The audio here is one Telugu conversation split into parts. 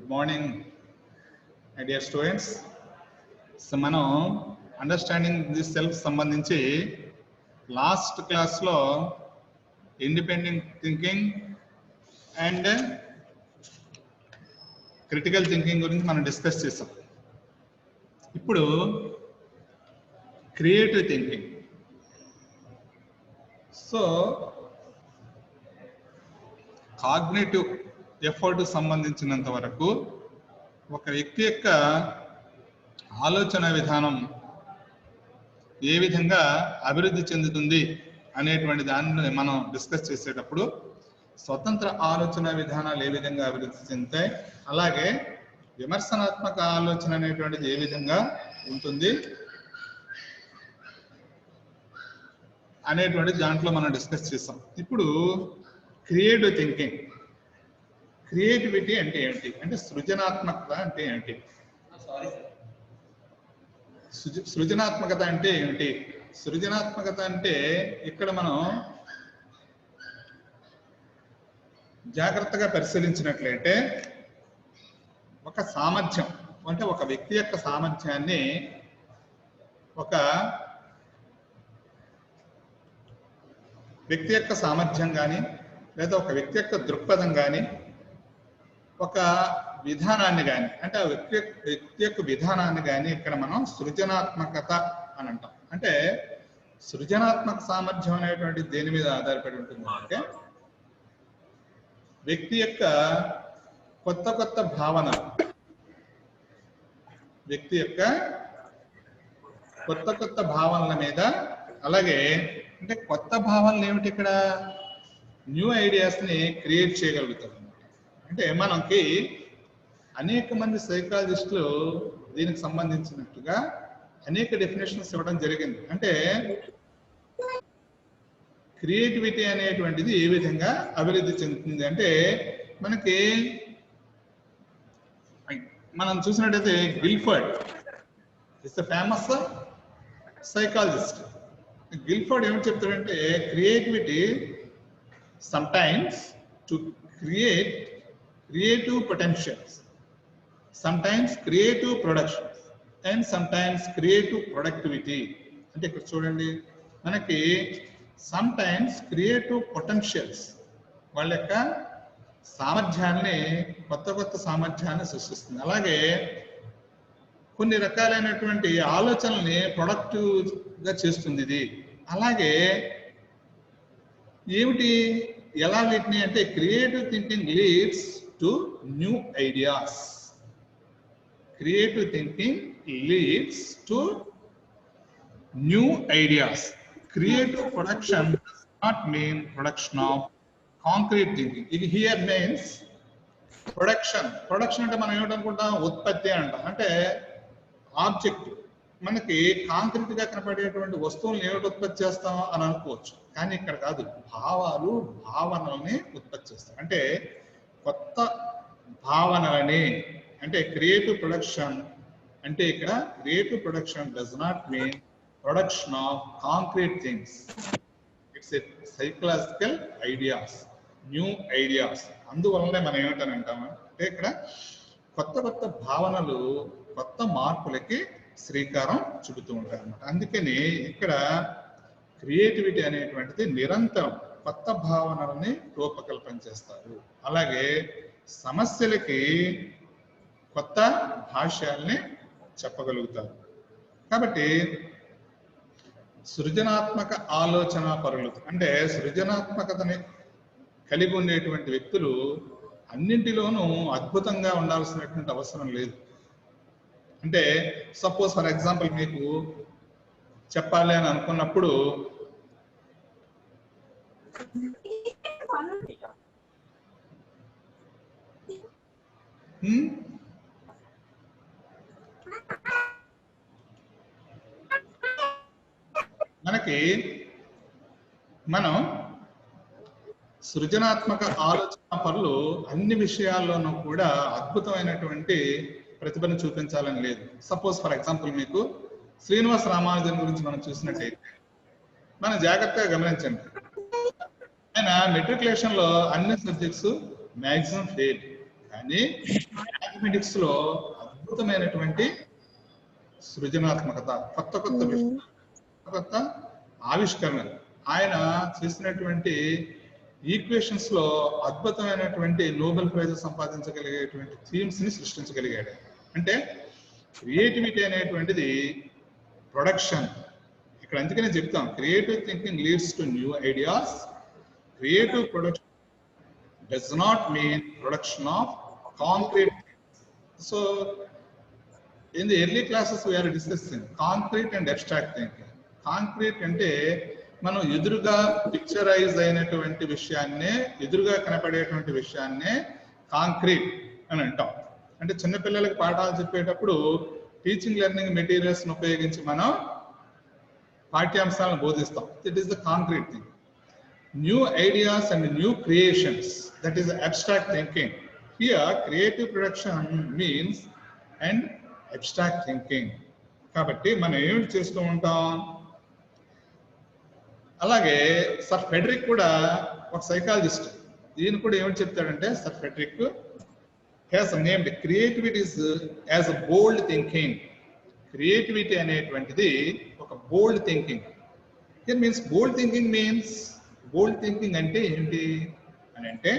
Good morning, my dear students. So, మనం అండర్స్టాండింగ్ దిస్ సెల్ఫ్ సంబంధించి లాస్ట్ క్లాస్లో independent thinking and critical thinking గురించి మనం డిస్కస్ చేసాం. ఇప్పుడు creative thinking. So cognitive effort సంబంధించినంత వరకు ఒక వ్యక్తి యొక్క ఆలోచన విధానం ఏ విధంగా అభివృద్ధి చెందుతుంది అనేటువంటి దానిని మనం డిస్కస్ చేసేటప్పుడు స్వతంత్ర ఆలోచన విధానాలు ఏ విధంగా అభివృద్ధి చెందుతాయి, అలాగే విమర్శనాత్మక ఆలోచన అనేటువంటిది ఏ విధంగా ఉంటుంది అనేటువంటి దాంట్లో మనం డిస్కస్ చేసాం. ఇప్పుడు క్రియేటివ్ థింకింగ్, క్రియేటివిటీ అంటే ఏంటి, అంటే సృజనాత్మకత అంటే ఏంటి, సృజనాత్మకత అంటే ఏమిటి? సృజనాత్మకత అంటే ఇక్కడ మనం జాగ్రత్తగా పరిశీలించినట్లయితే ఒక సామర్థ్యం, అంటే ఒక వ్యక్తి యొక్క సామర్థ్యాన్ని ఒక వ్యక్తి యొక్క సామర్థ్యం కానీ లేదా ఒక వ్యక్తి యొక్క దృక్పథం కానీ ఒక విధానాన్ని కానీ, అంటే ఆ వ్యక్తి యొక్క విధానాన్ని కానీ ఇక్కడ మనం సృజనాత్మకత అని అంటాం. అంటే సృజనాత్మక సామర్థ్యం అనేటువంటి దేని మీద ఆధారపడి ఉంటుంది అంటే వ్యక్తి యొక్క కొత్త కొత్త భావనలు, వ్యక్తి యొక్క కొత్త కొత్త భావనల మీద, అలాగే అంటే కొత్త భావనలు ఏమిటి, ఇక్కడ న్యూ ఐడియాస్ ని క్రియేట్ చేయగలుగుతారు. అంటే మనకి అనేక మంది సైకాలజిస్టులు దీనికి సంబంధించినట్టుగా అనేక డెఫినేషన్స్ ఇవ్వడం జరిగింది. అంటే క్రియేటివిటీ అనేటువంటిది ఏ విధంగా అభివృద్ధి చెందుతుంది అంటే మనకి మనం చూసినట్టయితే Guilford is the famous psychologist. Guilford ఏమి చెప్తాడంటే creativity sometimes to create creative potentials, sometimes creative productions and sometimes creative productivity. అంటే ఇక్కడ చూడండి, మనకి sometimes creative potentials వాళ్ళ యొక్క సామర్థ్యాన్ని, కొత్త కొత్త సామర్థ్యాన్ని సృష్టిస్తుంది. అలాగే కొన్ని రకాలైనటువంటి ఆలోచనల్ని ప్రొడక్టివ్గా చేస్తుంది ఇది. అలాగే ఏమిటి, ఎలా వీటిని అంటే creative thinking leads to new ideas. Creative thinking leads to new ideas. Creative production does not mean production of concrete thinking. It here means production. Production అంటే మనం ఏమిటనుకుంటాం, ఉత్పత్తి అంటాం. అంటే ఆబ్జెక్ట్, మనకి కాంక్రీట్ గా కనపడేటువంటి వస్తువులను ఏమిటి ఉత్పత్తి చేస్తాం అని అనుకోవచ్చు, కానీ ఇక్కడ కాదు, భావాలు, భావనల్ని ఉత్పత్తి చేస్తాం. అంటే కొత్త భావనలని, అంటే క్రియేటివ్ ప్రొడక్షన్ అంటే ఇక్కడ creative production does not mean production of concrete things. It's a psychological ideas, new ideas. అందువల్లనే మనం ఏమిటని అంటాము అంటే ఇక్కడ కొత్త కొత్త భావనలు, కొత్త మార్పులకి శ్రీకారం చుడుతూ ఉంటారు అన్నమాట. అందుకని ఇక్కడ క్రియేటివిటీ అనేటువంటిది నిరంతరం కొత్త భావనలని రూపకల్పన చేస్తారు. అలాగే సమస్యలకి కొత్త భాష్యాల్ని చెప్పగలుగుతారు. కాబట్టి సృజనాత్మక ఆలోచన పరులు, అంటే సృజనాత్మకతని కలిగి ఉండేటువంటి వ్యక్తులు అన్నింటిలోనూ అద్భుతంగా ఉండాల్సినటువంటి అవసరం లేదు. అంటే సపోజ్ ఫర్ ఎగ్జాంపుల్ మీకు చెప్పాలి అని అనుకున్నప్పుడు మనకి మనం సృజనాత్మక ఆలోచన పరులు అన్ని విషయాల్లోనూ కూడా అద్భుతమైనటువంటి ప్రతిభను చూపించాలని లేదు. సపోజ్ ఫర్ ఎగ్జాంపుల్ మీకు శ్రీనివాస రామానుజన్ గురించి మనం చూసినట్టయితే మనం జాగ్రత్తగా గమనించండి, ఆయన మెట్రికులేషన్ లో అన్ని సబ్జెక్ట్స్ మ్యాక్సిమం ఫెయిల్, కానీ మ్యాథమెటిక్స్ లో అద్భుతమైనటువంటి సృజనాత్మకత, కొత్త కొత్త ఆవిష్కరణలు, ఆయన చేసినటువంటి ఈక్వేషన్స్ లో అద్భుతమైనటువంటి నోబెల్ ప్రైజ్ సంపాదించగలిగేటువంటి థీమ్స్ ని సృష్టించగలిగాడు. అంటే క్రియేటివిటీ అనేటువంటిది ప్రొడక్షన్. ఇక్కడ అందుకనే చెప్తాం, creative thinking leads to new ideas. Creative production does not mean production of concrete. So in the early classes we are discussing concrete and abstract thinking. Concrete అంటే మనం ఎదురుగా పిక్చరైజ్ అయినటువంటి విషయాన్నే, ఎదురుగా కనపడేటువంటి విషయాన్నే కాంక్రీట్ అని అంటాం. అంటే చిన్నపిల్లలకి పాఠాలు చెప్పేటప్పుడు టీచింగ్ లెర్నింగ్ మెటీరియల్స్ ఉపయోగించి మనం పాఠ్యాంశాలను బోధిస్తాం. It is the concrete thing. New ideas and new creations, that is abstract thinking. Here creative production means and abstract thinking. కాబట్టి మనం ఏమిటి చేస్తూ ఉంటాం. అలాగే సర్ ఫెడరిక్ కూడా ఒక సైకాలజిస్ట్, ఈయన కూడా ఏమిటి చెప్తాడంటే, sir Frederick has named creativity as a bold thinking. Creativity అనేటువంటిది ఒక bold thinking. It means bold thinking means, bold thinking అంటే ఏంటి అని అంటే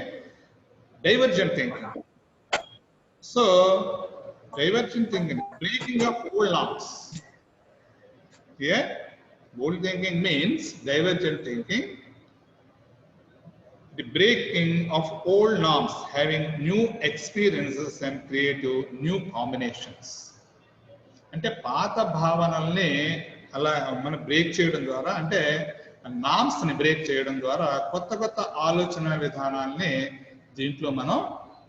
divergent thinking. So divergent thinking, breaking of old norms. Here, bold thinking means divergent thinking, the breaking of old norms, having new experiences and creative new combinations. అంటే పాత భావనల్ని అలా మనం బ్రేక్ చేయడం ద్వారా, అంటే నామ్స్ ని బ్రేక్ చేయడం ద్వారా కొత్త కొత్త ఆలోచన విధానాల్ని దీంట్లో మనం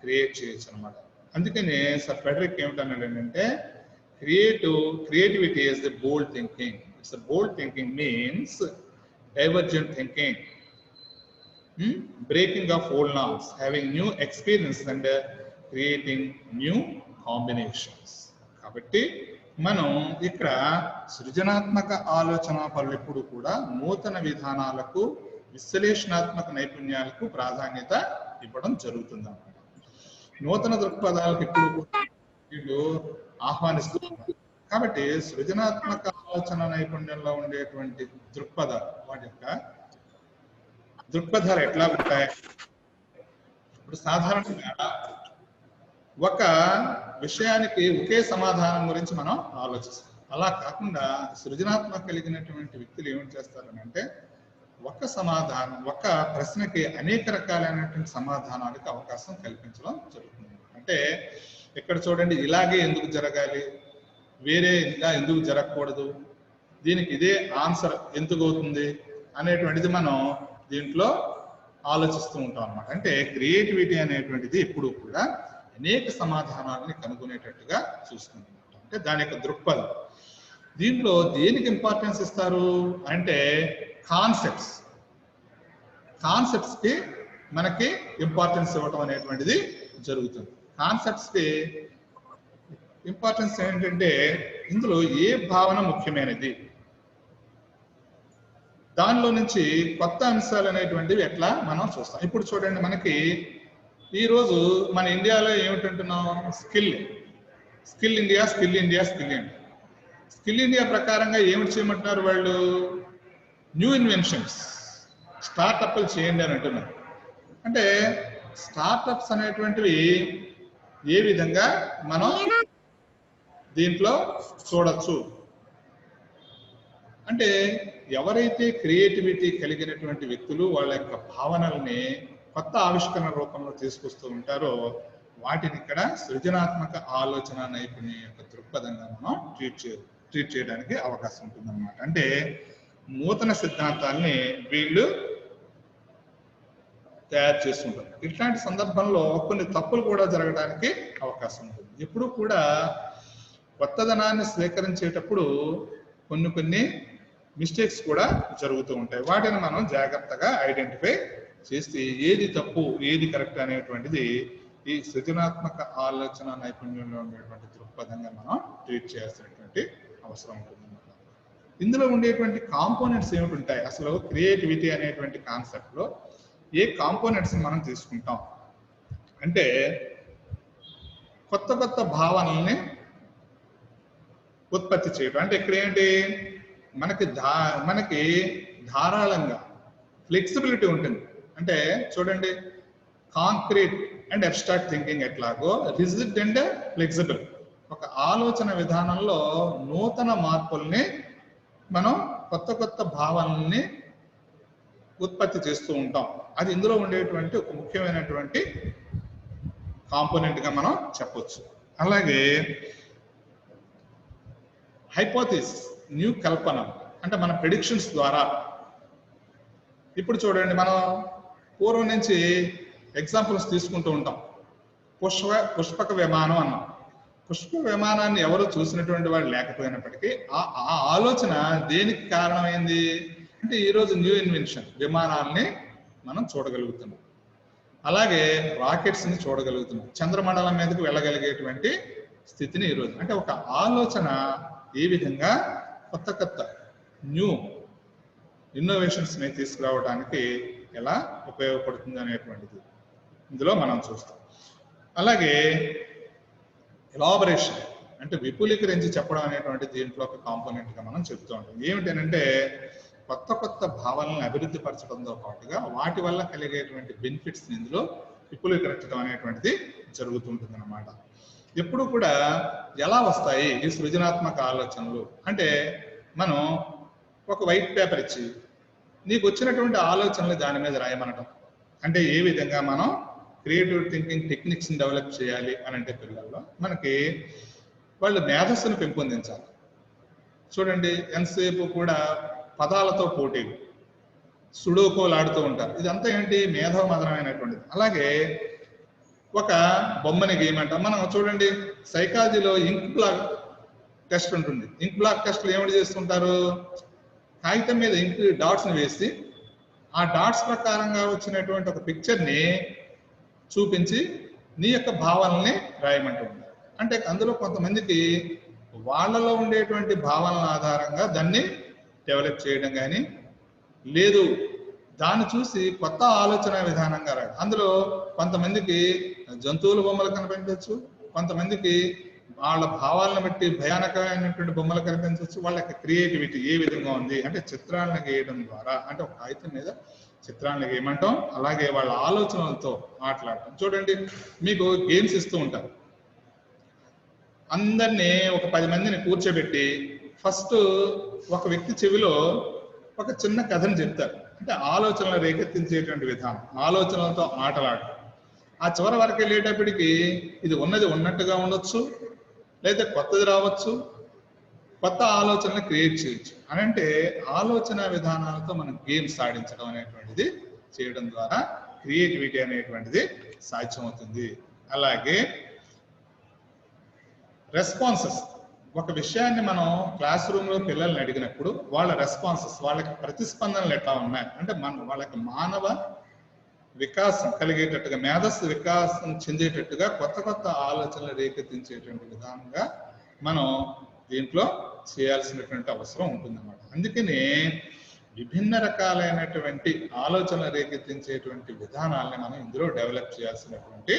క్రియేట్ చేయొచ్చు అన్నమాట. అందుకనే సర్ ఫెడరిక్ ఏమిటన్నాడంటే, creativity is the bold thinking. It's bold thinking means divergent thinking, breaking of old norms, having new experience and creating new combinations. కాబట్టి మనం ఇక్కడ సృజనాత్మక ఆలోచన పనులు ఎప్పుడు కూడా నూతన విధానాలకు, విశ్లేషణాత్మక నైపుణ్యాలకు ప్రాధాన్యత ఇవ్వడం జరుగుతుంది అన్నమాట. నూతన దృక్పథాలకు ఎప్పుడు వీళ్ళు ఆహ్వానిస్తున్నారు. కాబట్టి సృజనాత్మక ఆలోచన నైపుణ్యంలో ఉండేటువంటి దృక్పథాలు, వాటి యొక్క దృక్పథాలు ఎట్లా ఉంటాయి. ఇప్పుడు సాధారణంగా ఒక విషయానికి ఒకే సమాధానం గురించి మనం ఆలోచిస్తాం. అలా కాకుండా సృజనాత్మక కలిగినటువంటి వ్యక్తులు ఏమిటి చేస్తారని అంటే, ఒక సమాధానం, ఒక ప్రశ్నకి అనేక రకాలైనటువంటి సమాధానాలకు అవకాశం కల్పించడం జరుగుతుంది. అంటే ఇక్కడ చూడండి, ఇలాగే ఎందుకు జరగాలి, వేరే ఇలా ఎందుకు జరగకూడదు, దీనికి ఇదే ఆన్సర్ ఎందుకు అవుతుంది అనేటువంటిది మనం దీంట్లో ఆలోచిస్తూ ఉంటాం అన్నమాట. అంటే క్రియేటివిటీ అనేటువంటిది ఎప్పుడు కూడా అనేక సమాధానాలని కనుగొనేటట్టుగా చూస్తుంది. అంటే దాని యొక్క దృక్పథం. దీంట్లో దేనికి ఇంపార్టెన్స్ ఇస్తారు అంటే కాన్సెప్ట్స్ కి మనకి ఇంపార్టెన్స్ ఇవ్వటం అనేటువంటిది జరుగుతుంది. కాన్సెప్ట్స్ కి ఇంపార్టెన్స్ ఏంటంటే, ఇందులో ఏ భావన ముఖ్యమైనది, దానిలో నుంచి కొత్త అంశాలు అనేటువంటివి ఎట్లా మనం చూస్తాం. ఇప్పుడు చూడండి, మనకి ఈరోజు మన ఇండియాలో ఏమిటంటున్నాం, స్కిల్ ఇండియా ప్రకారంగా ఏమిటి చేయమంటున్నారు వాళ్ళు, న్యూ ఇన్వెన్షన్స్, స్టార్టప్లు చేయండి అని అంటున్నారు. అంటే స్టార్టప్స్ అనేటువంటివి ఏ విధంగా మనం దీంట్లో చూడొచ్చు అంటే, ఎవరైతే క్రియేటివిటీ కలిగినటువంటి వ్యక్తులు వాళ్ళ యొక్క భావనల్ని కొత్త ఆవిష్కరణ రూపంలో తీసుకొస్తూ ఉంటారో వాటిని ఇక్కడ సృజనాత్మక ఆలోచన నైపుణ్యం యొక్క దృక్పథంగా మనం ట్రీట్ చేయడానికి అవకాశం ఉంటుందన్నమాట. అంటే నూతన సిద్ధాంతాల్ని వీళ్ళు తయారు చేస్తుంటారు. ఇట్లాంటి సందర్భంలో కొన్ని తప్పులు కూడా జరగడానికి అవకాశం ఉంటుంది. ఎప్పుడు కూడా కొత్తదనాన్ని స్వీకరించేటప్పుడు కొన్ని మిస్టేక్స్ కూడా జరుగుతూ ఉంటాయి. వాటిని మనం జాగ్రత్తగా ఐడెంటిఫై చేస్తే ఏది తప్పు ఏది కరెక్ట్ అనేటువంటిది ఈ సృజనాత్మక ఆలోచన నైపుణ్యంలో ఉండేటువంటి దృక్పథంగా మనం ట్రీట్ చేయాల్సినటువంటి అవసరం ఉంటుంది. ఇందులో ఉండేటువంటి కాంపోనెంట్స్ ఏమిటి ఉంటాయి, అసలు క్రియేటివిటీ అనేటువంటి కాన్సెప్ట్ లో ఏ కాంపోనెంట్స్ మనం తీసుకుంటాం అంటే, కొత్త కొత్త భావనల్ని ఉత్పత్తి చేయడం. అంటే ఇక్కడ ఏంటి, మనకి ధారాళంగా ఫ్లెక్సిబిలిటీ ఉంటుంది. అంటే చూడండి, కాంక్రీట్ అండ్ అబ్స్ట్రాక్ట్ థింకింగ్ ఎట్లాగో రిజిడ్ అండ్ ఫ్లెక్సిబుల్. ఒక ఆలోచన విధానంలో నూతన మార్పుల్ని మనం కొత్త కొత్త భావనల్ని ఉత్పత్తి చేస్తూ ఉంటాం. అది ఇందులో ఉండేటువంటి ఒక ముఖ్యమైనటువంటి కాంపోనెంట్ గా మనం చెప్పొచ్చు. అలాగే హైపోథిసిస్, న్యూ కల్పన, అంటే మన ప్రెడిక్షన్స్ ద్వారా. ఇప్పుడు చూడండి, మనం పూర్వం నుంచి ఎగ్జాంపుల్స్ తీసుకుంటూ ఉంటాం. పుష్పక విమానం అన్నాం. పుష్ప విమానాన్ని ఎవరు చూసినటువంటి వాళ్ళు లేకపోయినప్పటికీ ఆ ఆలోచన దేనికి కారణమైంది అంటే ఈరోజు న్యూ ఇన్వెన్షన్, విమానాల్ని మనం చూడగలుగుతున్నాం. అలాగే రాకెట్స్ ని చూడగలుగుతున్నాం. చంద్రమండలం మీదకి వెళ్ళగలిగేటువంటి స్థితిని ఈరోజు, అంటే ఒక ఆలోచన ఏ విధంగా కొత్త కొత్త న్యూ ఇన్నోవేషన్స్ ని తీసుకురావడానికి ఎలా ఉపయోగపడుతుంది అనేటువంటిది ఇందులో మనం చూస్తాం. అలాగే ఎలాబరేషన్, అంటే విపులీకరించి చెప్పడం అనేటువంటి దీంట్లో ఒక కాంపోనెంట్ గా మనం చెప్తూ ఉంటాం. ఏమిటంటే కొత్త కొత్త భావాలను అభివృద్ధి పరచడంతో పాటుగా వాటి వల్ల కలిగేటువంటి బెనిఫిట్స్ ఇందులో విపులీకరించడం అనేటువంటిది జరుగుతుంటుంది అన్నమాట. ఎప్పుడు కూడా ఎలా వస్తాయి ఈ సృజనాత్మక ఆలోచనలు అంటే, మనం ఒక వైట్ పేపర్ ఇచ్చి నీకు వచ్చినటువంటి ఆలోచనలు దాని మీద రాయమనటం. అంటే ఏ విధంగా మనం క్రియేటివ్ థింకింగ్ టెక్నిక్స్ ని డెవలప్ చేయాలి అని అంటే పిల్లల్లో మనకి వాళ్ళు మేధస్సును పెంపొందించాలి. చూడండి, ఎంతసేపు కూడా పదాలతో పోటీలు, సుడోకోలు ఆడుతూ ఉంటారు. ఇదంతా ఏంటి, మేధోమదనమైనటువంటిది. అలాగే ఒక బొమ్మని గీయమంటాం. మనం చూడండి, సైకాలజీలో ఇంక్ బ్లాక్ టెస్ట్ ఉంటుంది. ఇంక్ బ్లాక్ టెస్ట్లు ఏమిటి చేస్తుంటారు, కాగితం మీద ఇంక్ డాట్స్ ని వేసి ఆ డాట్స్ ప్రకారంగా వచ్చినటువంటి ఒక పిక్చర్ని చూపించి నీ యొక్క భావాలని రాయమంటూ ఉంటారు. అంటే అందులో కొంతమందికి వాళ్ళలో ఉండేటువంటి భావనల ఆధారంగా దాన్ని డెవలప్ చేయడం కానీ, లేదు దాన్ని చూసి కొత్త ఆలోచన విధానంగా రాయడం. అందులో కొంతమందికి జంతువుల బొమ్మలు కనిపించవచ్చు, కొంతమందికి వాళ్ళ భావాలను బట్టి భయానకమైనటువంటి బొమ్మలు కనిపించవచ్చు. వాళ్ళ యొక్క క్రియేటివిటీ ఏ విధంగా ఉంది అంటే చిత్రాలను గీయడం ద్వారా, అంటే ఒక కాగితం మీద చిత్రాలను గీయమంటాం. అలాగే వాళ్ళ ఆలోచనలతో మాట్లాడటం. చూడండి, మీకు గేమ్స్ ఇస్తూ ఉంటారు. అందరినీ ఒక 10 మందిని కూర్చోబెట్టి ఫస్ట్ ఒక వ్యక్తి చెవిలో ఒక చిన్న కథను చెప్తారు. అంటే ఆలోచనలు రేకెత్తించేటువంటి విధానం, ఆలోచనలతో ఆటలాడటం. ఆ చివరి వరకు వెళ్ళేటప్పటికి ఇది ఉన్నది ఉన్నట్టుగా ఉండొచ్చు, లేదా కొత్తది రావచ్చు, కొత్త ఆలోచనలు క్రియేట్ చేయొచ్చు. అని అంటే ఆలోచన విధానాలతో మనం గేమ్స్ ఆడించడం అనేటువంటిది చేయడం ద్వారా క్రియేటివిటీ అనేటువంటిది సాధ్యమవుతుంది. అలాగే రెస్పాన్సెస్, ఒక విషయాన్ని మనం క్లాస్ రూమ్ లో పిల్లల్ని అడిగినప్పుడు వాళ్ళ రెస్పాన్సెస్, వాళ్ళకి ప్రతిస్పందనలు ఎట్లా ఉన్నాయి అంటే వాళ్ళకి మానవ వికాసం కలిగేటట్టుగా, మేధస్సు వికాసం చెందేటట్టుగా కొత్త కొత్త ఆలోచనలు రేకెత్తించేటువంటి విధానంగా మనం దీంట్లో చేయాల్సినటువంటి అవసరం ఉంటుందన్నమాట. అందుకని విభిన్న రకాలైనటువంటి ఆలోచనలు రేకెత్తించేటువంటి విధానాలని మనం ఇందులో డెవలప్ చేయాల్సినటువంటి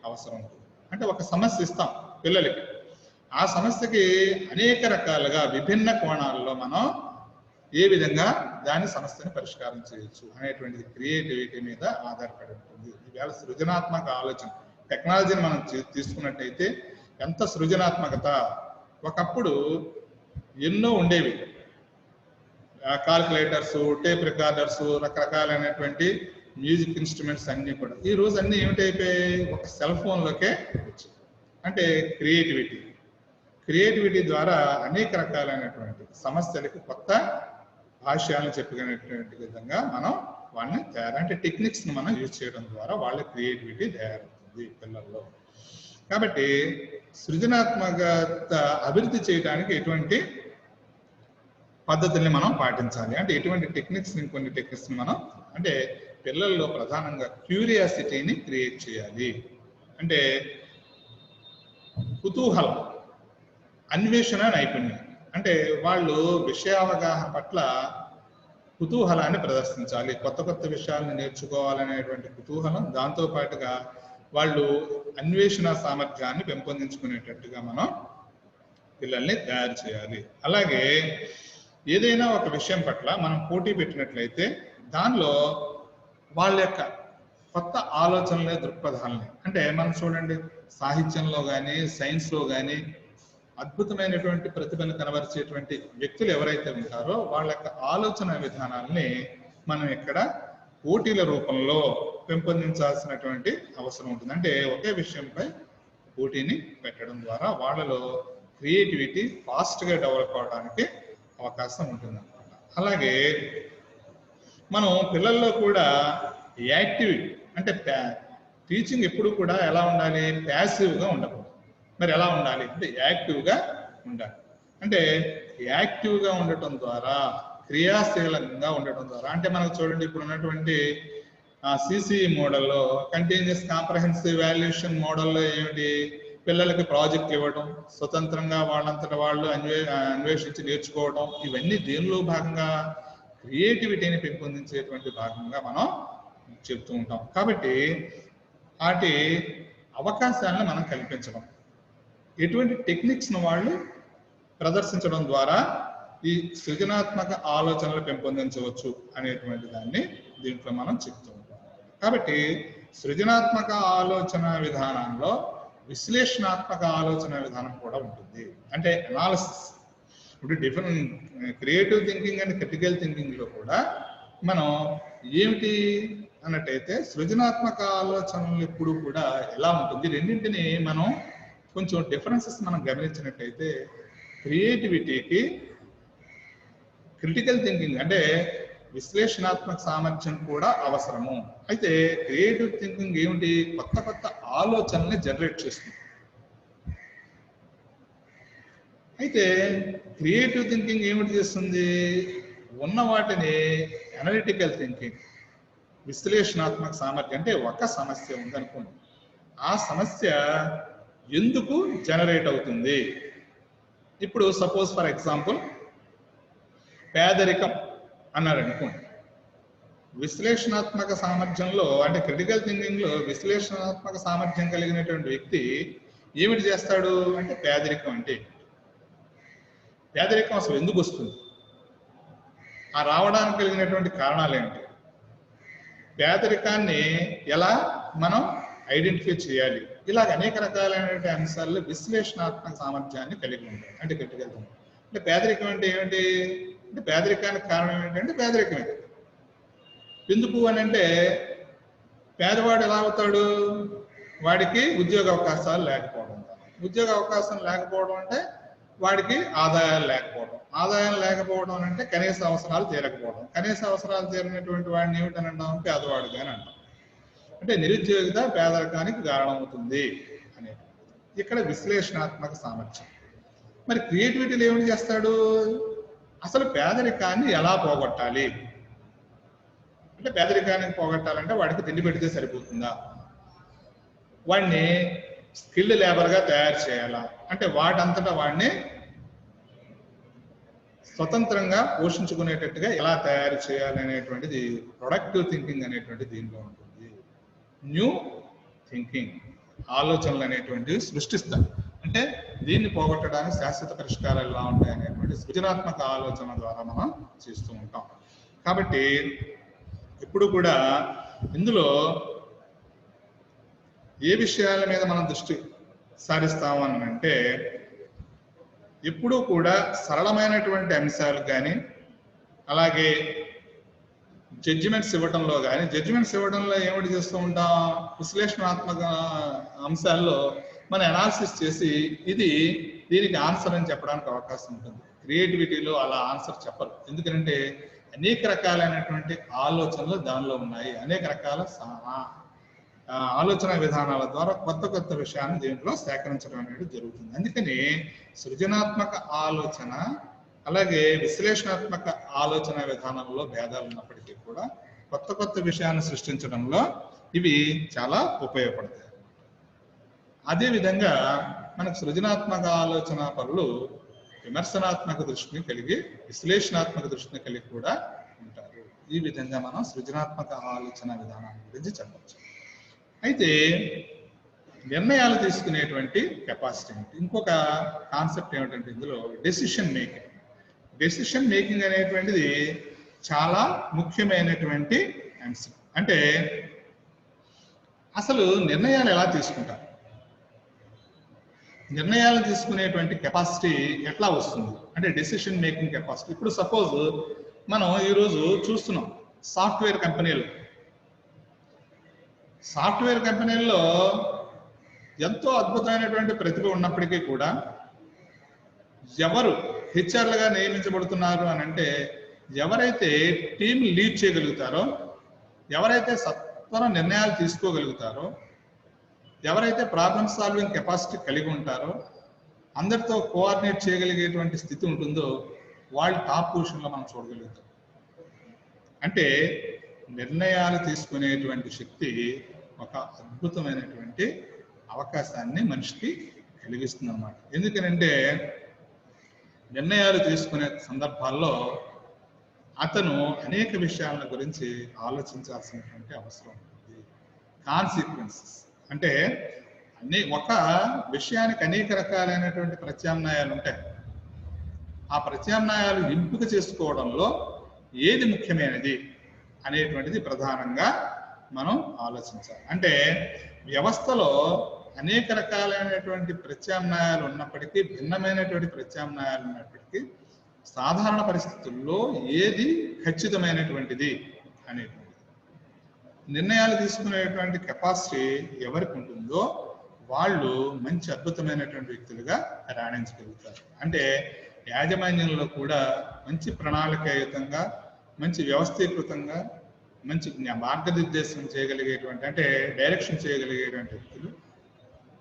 అవసరం ఉంటుంది. అంటే ఒక సమస్య ఇస్తాం పిల్లలకి, ఆ సమస్యకి అనేక రకాలుగా విభిన్న కోణాల్లో మనం ఏ విధంగా దాని సమస్యను పరిష్కారం చేయొచ్చు అనేటువంటిది క్రియేటివిటీ మీద ఆధారపడి ఉంటుంది. ఈవేళ సృజనాత్మక ఆలోచన టెక్నాలజీని మనం తీసుకున్నట్టయితే ఎంత సృజనాత్మకత, ఒకప్పుడు ఎన్నో ఉండేవి, కాల్కులేటర్స్, టేప్ రికార్డర్స్, రకరకాలైనటువంటి మ్యూజిక్ ఇన్స్ట్రుమెంట్స్ అన్నీ కూడా ఈ రోజు అన్ని ఏమిటైపోయాయి, ఒక సెల్ ఫోన్లోకే వచ్చాయి. అంటే క్రియేటివిటీ ద్వారా అనేక రకాలైనటువంటి సమస్యలకు కొత్త భాష్యాలను చెప్పుకునేటువంటి విధంగా మనం వాళ్ళని అంటే టెక్నిక్స్ ని మనం యూజ్ చేయడం ద్వారా వాళ్ళ క్రియేటివిటీ తయారవుతుంది పిల్లల్లో. కాబట్టి సృజనాత్మకత అభివృద్ధి చేయడానికి ఎటువంటి పద్ధతుల్ని మనం పాటించాలి అంటే ఎటువంటి టెక్నిక్స్, కొన్ని టెక్నిక్స్ మనం అంటే పిల్లల్లో ప్రధానంగా క్యూరియాసిటీని క్రియేట్ చేయాలి. అంటే కుతూహలం, అన్వేషణ నైపుణ్యం, అంటే వాళ్ళు విషయావగాహన పట్ల కుతూహలాన్ని ప్రదర్శించాలి. కొత్త కొత్త విషయాలను నేర్చుకోవాలనేటువంటి కుతూహలం, దాంతో పాటుగా వాళ్ళు అన్వేషణ సామర్థ్యాన్ని పెంపొందించుకునేటట్టుగా మనం పిల్లల్ని తయారు చేయాలి. అలాగే ఏదైనా ఒక విషయం పట్ల మనం పోటీ పెట్టినట్లయితే దానిలో వాళ్ళ యొక్క కొత్త ఆలోచనలే దృక్పథాలని, అంటే మనం చూడండి సాహిత్యంలో కానీ సైన్స్లో కానీ అద్భుతమైనటువంటి ప్రతిభను కనబరిచేటువంటి వ్యక్తులు ఎవరైతే ఉంటారో వాళ్ళ యొక్క ఆలోచన విధానాలని మనం ఇక్కడ పోటీల రూపంలో పెంపొందించాల్సినటువంటి అవసరం ఉంటుంది. అంటే ఒకే విషయంపై పోటీని పెట్టడం ద్వారా వాళ్ళలో క్రియేటివిటీ ఫాస్ట్గా డెవలప్ అవడానికి అవకాశం ఉంటుంది అన్నమాట. అలాగే మనం పిల్లల్లో కూడా యాక్టివిటీ, అంటే టీచింగ్ ఎప్పుడు కూడా ఎలా ఉండాలి, ప్యాసివ్గా ఉండకూడదు. మరి ఎలా ఉండాలి అంటే యాక్టివ్గా ఉండాలి. అంటే యాక్టివ్గా ఉండటం ద్వారా, క్రియాశీలంగా ఉండటం ద్వారా, అంటే మనకు చూడండి ఇప్పుడు ఉన్నటువంటి సిసిఈ మోడల్లో, కంటిన్యూస్ కాంప్రహెన్సివ్ వాల్యుయేషన్ మోడల్లో ఏమిటి, పిల్లలకి ప్రాజెక్టులు ఇవ్వడం, స్వతంత్రంగా వాళ్ళంతటా వాళ్ళు అన్వేషించి నేర్చుకోవడం, ఇవన్నీ దేనిలో భాగంగా క్రియేటివిటీని పెంపొందించేటువంటి భాగంగా మనం చెప్తూ ఉంటాం. కాబట్టి వాటి అవకాశాలను మనం కల్పించడం, ఎటువంటి టెక్నిక్స్ను వాళ్ళు ప్రదర్శించడం ద్వారా ఈ సృజనాత్మక ఆలోచనలు పెంపొందించవచ్చు అనేటువంటి దాన్ని దీంట్లో మనం చెప్తూ ఉంటాం. కాబట్టి సృజనాత్మక ఆలోచన విధానంలో విశ్లేషణాత్మక ఆలోచన విధానం కూడా ఉంటుంది. అంటే అనాలిసిస్. ఇప్పుడు different creative thinking and critical థింకింగ్లో కూడా మనం ఏమిటి అన్నట్టయితే సృజనాత్మక ఆలోచనలు ఎప్పుడు కూడా ఎలా ఉంటుంది, రెండింటిని మనం కొంచెం డిఫరెన్సెస్ మనం గమనించినట్టయితే క్రియేటివిటీకి క్రిటికల్ థింకింగ్ అంటే విశ్లేషణాత్మక సామర్థ్యం కూడా అవసరము. అయితే క్రియేటివ్ థింకింగ్ ఏమిటి, కొత్త కొత్త ఆలోచనల్ని జనరేట్ చేస్తుంది. అయితే క్రియేటివ్ థింకింగ్ ఏమిటి చేస్తుంది, ఉన్న వాటిని అనలిటికల్ థింకింగ్, విశ్లేషణాత్మక సామర్థ్యం, అంటే ఒక సమస్య ఉందనుకోండి, ఆ సమస్య ఎందుకు జనరేట్ అవుతుంది. ఇప్పుడు సపోజ్ ఫర్ ఎగ్జాంపుల్ పేదరికం అన్నారు అనుకోండి, విశ్లేషణాత్మక సామర్థ్యంలో అంటే క్రిటికల్ థింకింగ్లో విశ్లేషణాత్మక సామర్థ్యం కలిగినటువంటి వ్యక్తి ఏమిటి చేస్తాడు అంటే పేదరికం అంటే పేదరికం అసలు ఎందుకు వస్తుంది, ఆ రావడానికి కలిగినటువంటి కారణాలు ఏంటి, పేదరికాన్ని ఎలా మనం ఐడెంటిఫై చేయాలి, ఇలాగ అనేక రకాలైనటువంటి అంశాల్లో విశ్లేషణాత్మక సామర్థ్యాన్ని కలిగి ఉంటాయి. అంటే క్రిటికల్ థింకింగ్ అంటే పేదరికం అంటే ఏమిటి అంటే పేదరికానికి కారణం ఏంటంటే పేదరికమే. ఎందుకు అని అంటే పేదవాడు ఎలా అవుతాడు, వాడికి ఉద్యోగ అవకాశాలు లేకపోవడం, ఉద్యోగ అవకాశం లేకపోవడం అంటే వాడికి ఆదాయాలు లేకపోవడం, ఆదాయం లేకపోవడం అంటే కనీస అవసరాలు తీరకపోవడం, కనీస అవసరాలు తీరినటువంటి వాడిని ఏమిటని అంటాం, పేదవాడుగా అని అంటాం. అంటే నిరుద్యోగిత పేదరికానికి కారణమవుతుంది అనే ఇక్కడ విశ్లేషణాత్మక సామర్థ్యం. మరి క్రియేటివిటీలో ఏమిటి చేస్తాడు, అసలు పేదరికాన్ని ఎలా పోగొట్టాలి, అంటే పేదరికాన్ని పోగొట్టాలంటే వాడికి తిండి పెడితే సరిపోతుందా, వాడిని స్కిల్డ్ లేబర్గా తయారు చేయాలా, అంటే వాటంతటా వాడిని స్వతంత్రంగా పోషించుకునేటట్టుగా ఎలా తయారు చేయాలి అనేటువంటిది ప్రొడక్టివ్ థింకింగ్ అనేటువంటి దీనిలో ఉంటుంది. న్యూ థింకింగ్ ఆలోచనలు అనేటువంటివి సృష్టిస్తారు. అంటే దీన్ని పోగొట్టడానికి శాశ్వత పరిష్కారాలు ఎలా ఉంటాయి అనేటువంటి సృజనాత్మక ఆలోచన ద్వారా మనం చేస్తూ ఉంటాం. కాబట్టి ఇప్పుడు కూడా ఇందులో ఏ విషయాల మీద మనం దృష్టి సారిస్తాము అని అంటే ఎప్పుడూ కూడా సరళమైనటువంటి అంశాలు కానీ అలాగే జడ్జిమెంట్స్ ఇవ్వడంలో కానీ, జడ్జిమెంట్స్ ఇవ్వడంలో ఏమిటి చేస్తూ ఉంటాం, విశ్లేషణాత్మక అంశాల్లో మనం అనాలిసిస్ చేసి ఇది దీనికి ఆన్సర్ అని చెప్పడానికి అవకాశం ఉంటుంది. క్రియేటివిటీలో అలా ఆన్సర్ చెప్పరు, ఎందుకంటే అనేక రకాలైనటువంటి ఆలోచనలు దానిలో ఉన్నాయి, అనేక రకాల ఆలోచన విధానాల ద్వారా కొత్త కొత్త విషయాన్ని దీంట్లో సేకరించడం అనేది జరుగుతుంది. అందుకని సృజనాత్మక ఆలోచన అలాగే విశ్లేషణాత్మక ఆలోచన విధానంలో భేదాలు ఉన్నప్పటికీ కూడా కొత్త కొత్త విషయాన్ని సృష్టించడంలో ఇవి చాలా ఉపయోగపడతాయి. అదేవిధంగా మనకు సృజనాత్మక ఆలోచన పనులు విమర్శనాత్మక దృష్టిని కలిగి విశ్లేషణాత్మక దృష్టిని కలిగి కూడా ఉంటారు. ఈ విధంగా మనం సృజనాత్మక ఆలోచన విధానం గురించి చెప్పవచ్చు. అయితే నిర్ణయాలు తీసుకునేటువంటి కెపాసిటీ ఏంటి. ఇంకొక కాన్సెప్ట్ ఏమిటంటే ఇందులో డెసిషన్ మేకింగ్. డెసిషన్ మేకింగ్ అనేటువంటిది చాలా ముఖ్యమైనటువంటి అంశం. అంటే అసలు నిర్ణయాలు ఎలా తీసుకుంటారు, నిర్ణయాలు తీసుకునేటువంటి కెపాసిటీ ఎట్లా వస్తుంది అంటే డెసిషన్ మేకింగ్ కెపాసిటీ. ఇప్పుడు సపోజ్ మనం ఈరోజు చూస్తున్నాం సాఫ్ట్వేర్ కంపెనీల్లో ఎంతో అద్భుతమైనటువంటి ప్రతిభ ఉన్నప్పటికీ కూడా ఎవరు హెచ్ఆర్లుగా నియమించబడుతున్నారు అని అంటే ఎవరైతే టీం లీడ్ చేయగలుగుతారో, ఎవరైతే సత్వర నిర్ణయాలు తీసుకోగలుగుతారో, ఎవరైతే ప్రాబ్లమ్ సాల్వింగ్ కెపాసిటీ కలిగి ఉంటారో, అందరితో కోఆర్డినేట్ చేయగలిగేటువంటి స్థితి ఉంటుందో వాళ్ళు టాప్ పొజిషన్లో మనం చూడగలుగుతాం. అంటే నిర్ణయాలు తీసుకునేటువంటి శక్తి ఒక అద్భుతమైనటువంటి అవకాశాన్ని మనిషికి కలిగిస్తుంది అన్నమాట. ఎందుకనంటే నిర్ణయాలు తీసుకునే సందర్భాల్లో అతను అనేక విషయాల గురించి ఆలోచించాల్సినటువంటి అవసరం ఉంటుంది. కాన్సిక్వెన్సెస్ అంటే ఒక విషయానికి అనేక రకాలైనటువంటి ప్రత్యామ్నాయాలు ఉంటాయి. ఆ ప్రత్యామ్నాయాలు ఎంపిక చేసుకోవడంలో ఏది ముఖ్యమైనది అనేటువంటిది ప్రధానంగా మనం ఆలోచించాలి. అంటే వ్యవస్థలో అనేక రకాలైనటువంటి ప్రత్యామ్నాయాలు ఉన్నప్పటికీ, భిన్నమైనటువంటి ప్రత్యామ్నాయాలు ఉన్నప్పటికీ సాధారణ పరిస్థితుల్లో ఏది ఖచ్చితమైనటువంటిది అనేటువంటిది నిర్ణయాలు తీసుకునేటువంటి కెపాసిటీ ఎవరికి ఉంటుందో వాళ్ళు మంచి అద్భుతమైనటువంటి వ్యక్తులుగా రాణించగలుగుతారు. అంటే యాజమాన్యంలో కూడా మంచి ప్రణాళికాయుతంగా, మంచి వ్యవస్థీకృతంగా, మంచి మార్గనిర్దేశం చేయగలిగేటువంటి అంటే డైరెక్షన్ చేయగలిగేటువంటి వ్యక్తులు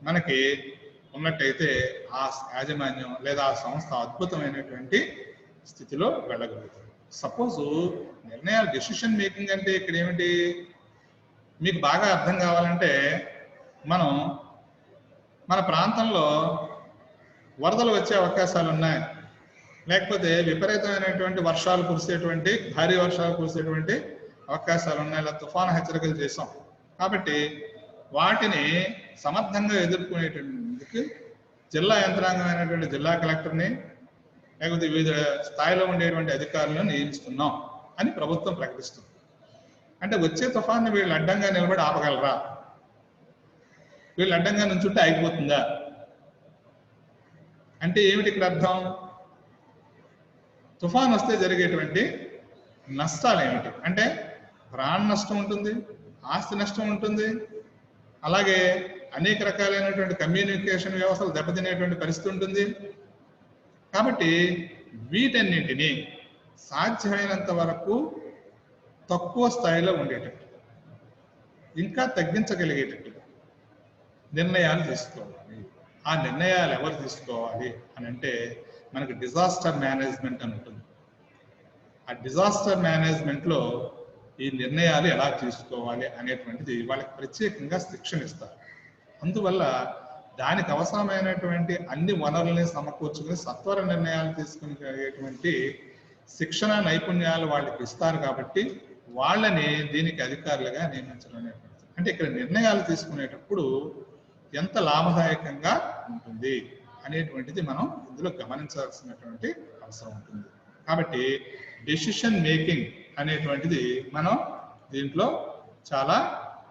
మనకి ఉన్నట్టయితే ఆ యాజమాన్యం లేదా ఆ సంస్థ అద్భుతమైనటువంటి స్థితిలో వెళ్ళగలుగుతారు. సపోజ్ నిర్ణయాలు డెసిషన్ మేకింగ్ అంటే ఇక్కడ ఏమిటి మీకు బాగా అర్థం కావాలంటే మనం మన ప్రాంతంలో వరదలు వచ్చే అవకాశాలు ఉన్నాయి, లేకపోతే విపరీతమైనటువంటి వర్షాలు కురిసేటువంటి భారీ వర్షాలు కురిసేటువంటి అవకాశాలు ఉన్నాయి, లేదా తుఫాను హెచ్చరికలు చేసాం. కాబట్టి వాటిని సమర్థంగా ఎదుర్కొనేటందుకు జిల్లా యంత్రాంగమైనటువంటి జిల్లా కలెక్టర్ని లేకపోతే వివిధ స్థాయిలో ఉండేటువంటి అధికారులను నియమిస్తున్నాం అని ప్రభుత్వం ప్రకటిస్తుంది. అంటే వచ్చే తుఫాన్ని వీళ్ళు అడ్డంగా నిలబడి ఆపగలరా? వీళ్ళు అడ్డంగా నుంచుంటే ఆగిపోతుందా? అంటే ఏమిటి ఇక్కడ అర్థం? తుఫాన్ వస్తే జరిగేటువంటి నష్టాలు ఏమిటి అంటే ప్రాణ నష్టం ఉంటుంది, ఆస్తి నష్టం ఉంటుంది, అలాగే అనేక రకాలైనటువంటి కమ్యూనికేషన్ వ్యవస్థలు దెబ్బతినేటువంటి పరిస్థితి ఉంటుంది. కాబట్టి వీటన్నింటినీ సాధ్యమైనంత వరకు తక్కువ స్థాయిలో ఉండేటట్టు, ఇంకా తగ్గించగలిగేటట్టుగా నిర్ణయాలు తీసుకోవాలి. ఆ నిర్ణయాలు ఎవరు తీసుకోవాలి అని అంటే మనకి డిజాస్టర్ మేనేజ్మెంట్ అని ఉంటుంది. ఆ డిజాస్టర్ మేనేజ్మెంట్లో ఈ నిర్ణయాలు ఎలా తీసుకోవాలి అనేటువంటిది వాళ్ళకి ప్రత్యేకంగా శిక్షణ ఇస్తారు. అందువల్ల దానికి అవసరమైనటువంటి అన్ని వనరుల్ని సమకూర్చుకుని సత్వర నిర్ణయాలు తీసుకునేటువంటి శిక్షణ నైపుణ్యాలు వాళ్ళకి ఇస్తారు. కాబట్టి వాళ్ళని దీనికి అధికారులుగా నియమించడం అనేటువంటిది. అంటే ఇక్కడ నిర్ణయాలు తీసుకునేటప్పుడు ఎంత లాభదాయకంగా ఉంటుంది అనేటువంటిది మనం ఇందులో గమనించాల్సినటువంటి అవసరం ఉంటుంది. కాబట్టి డెసిషన్ మేకింగ్ అనేటువంటిది మనం దీంట్లో చాలా